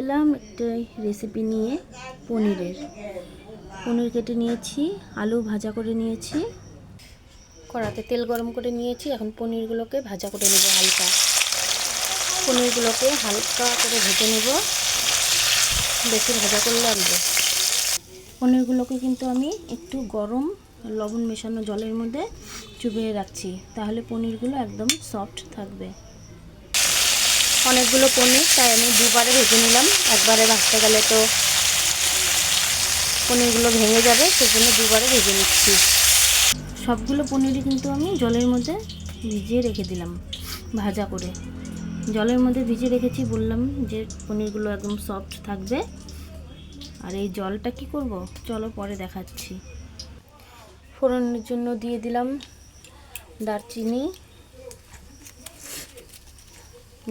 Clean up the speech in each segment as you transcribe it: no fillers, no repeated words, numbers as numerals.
এলাম একটা রেসিপি নিয়ে পনির কেটে নিয়েছি, আলু ভাজা করে নিয়েছি, কড়াতে তেল গরম করে নিয়েছি। এখন পনিরগুলোকে ভাজা করে নেব। পনিরগুলোকে হালকা করে ভেজে নেব, বেশি ভাজা করলে লাগবে। পনিরগুলোকে কিন্তু আমি একটু গরম লবণ মেশানো জলের মধ্যে চুবিয়ে রাখছি, তাহলে পনিরগুলো একদম সফট থাকবে। অনেকগুলো পনির, তাই আমি দুবারে ভেজে নিলাম। একবারে ভাজতে গেলে তো পনিরগুলো ভেঙে যাবে, সেজন্য দুবারে ভেজে নিচ্ছি। সবগুলো পনিরই কিন্তু আমি জলের মধ্যে ভিজিয়ে রেখে দিলাম। ভাজা করে জলের মধ্যে ভিজিয়ে রেখেছি, বললাম যে পনিরগুলো একদম সফট থাকবে। আর এই জলটা কি করব চলো পরে দেখাচ্ছি। ফোড়নের জন্য দিয়ে দিলাম দারচিনি,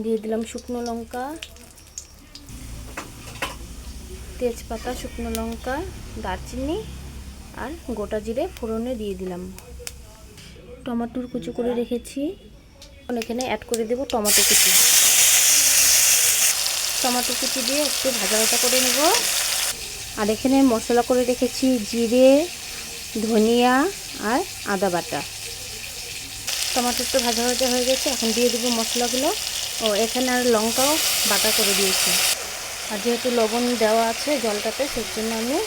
দিয়ে দিলাম শুকনো লঙ্কা, তেজপাতা, শুকনো লঙ্কা, দারচিনি আর গোটা জিরে ফোড়নে দিয়ে দিলাম। টমেটোর কুচি করে রেখেছি, এখানে অ্যাড করে দেব টমেটো কুচি। টমেটো কুচি দিয়ে একটু ভাজা ভাজা করে নেব। আর এখানে মশলা করে রেখেছি জিরে, ধনিয়া আর আদা বাটা। টমেটোটা ভাজা ভাজা হয়ে গেছে, এখন দিয়ে দেবো মশলাগুলো। এখানে আর লঙ্কাও বাটা করে দিয়েছি। আর যেহেতু লবণ দেওয়া আছে জলটাতে, সেই জন্য আমি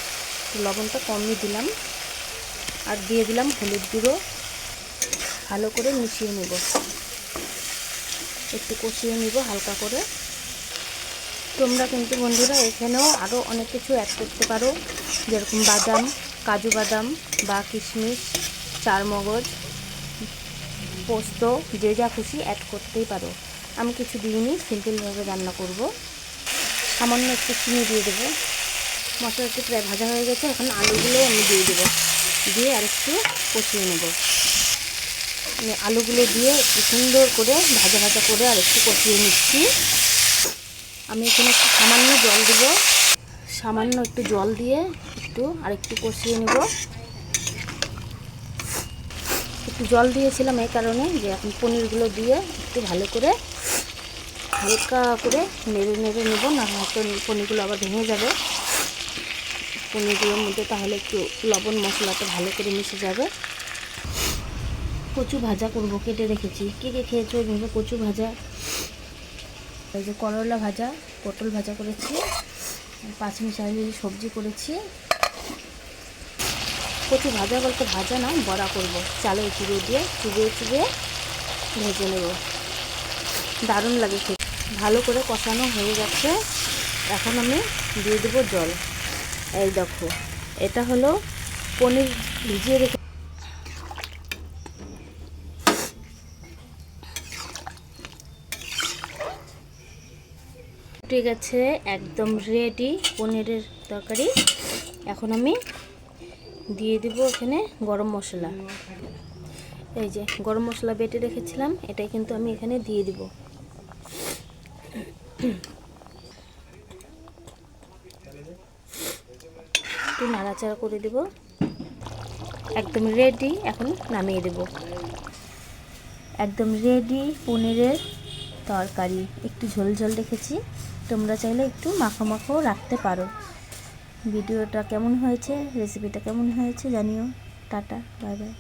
লবণটা কমই দিলাম। আর দিয়ে দিলাম হলুদ গুঁড়ো। ভালো করে মিশিয়ে নেব, একটু কষিয়ে নেব হালকা করে। তোমরা কিন্তু বন্ধুরা এখানেও আরও অনেক কিছু অ্যাড করতে পারো, যেরকম বাদাম, কাজু বাদাম বা কিশমিশ, চারমগজ, পোস্ত, যে যা খুশি অ্যাড করতেই পারো। আমি কিছু দিইনি, সিম্পলভাবে রান্না করব। সামান্য একটু চিনি দিয়ে দেবো। মশলাটি প্রায় ভাজা হয়ে গেছে, এখন আলুগুলো আমি দিয়ে দেবো, দিয়ে আর একটু কষিয়ে নেব। আলুগুলো দিয়ে একটু সুন্দর করে ভাজা ভাজা করে আর একটু কষিয়ে নিচ্ছি। আমি এখানে একটু সামান্য জল দেব, সামান্য একটু জল দিয়ে একটু আর একটু কষিয়ে নেব। একটু জল দিয়েছিলাম এই কারণে যে এখন পনিরগুলো দিয়ে একটু ভালো করে হালকা করে নেড়ে নেড়ে নেব, না হয়তো পনিরগুলো আবার ভেঙে যাবে পনিরগুলোর মধ্যে, তাহলে একটু লবণ মশলাটা ভালো করে মিশে যাবে। কচু ভাজা করব, কেটে রেখেছি। কে কে খেয়েছো এইভাবে কচু ভাজা? এই যে করলা ভাজা, পটল ভাজা করেছি, পাঁচমিশালি সবজি করেছি। কচু ভাজা বলতে ভাজা না, বড়া করব, চালের গুঁড়ো দিয়ে চুবিয়ে চুবিয়ে ভেজে নেব। দারুণ লাগে খেতে। ভালো করে কষানো হয়ে গেছে, এখন আমি দিয়ে দেবো জল। এই দেখো, এটা হলো পনির ভিজিয়ে রেখে উঠে গেছে, একদম রেডি পনিরের তরকারি। এখন আমি দিয়ে দেবো এখানে গরম মশলা। এই যে গরম মশলা বেটে রেখেছিলাম, এটাই কিন্তু আমি এখানে দিয়ে দিব। একটু নাড়াচাড়া করে দেব। একদম রেডি, এখন নামিয়ে দেব। একদম রেডি পনিরের তরকারি। একটু ঝোল ঝোল রেখেছি, তোমরা চাইলে একটু মাখো মাখোও রাখতে পারো। ভিডিওটা কেমন হয়েছে, রেসিপিটা কেমন হয়েছে জানিও। Tata, bye bye.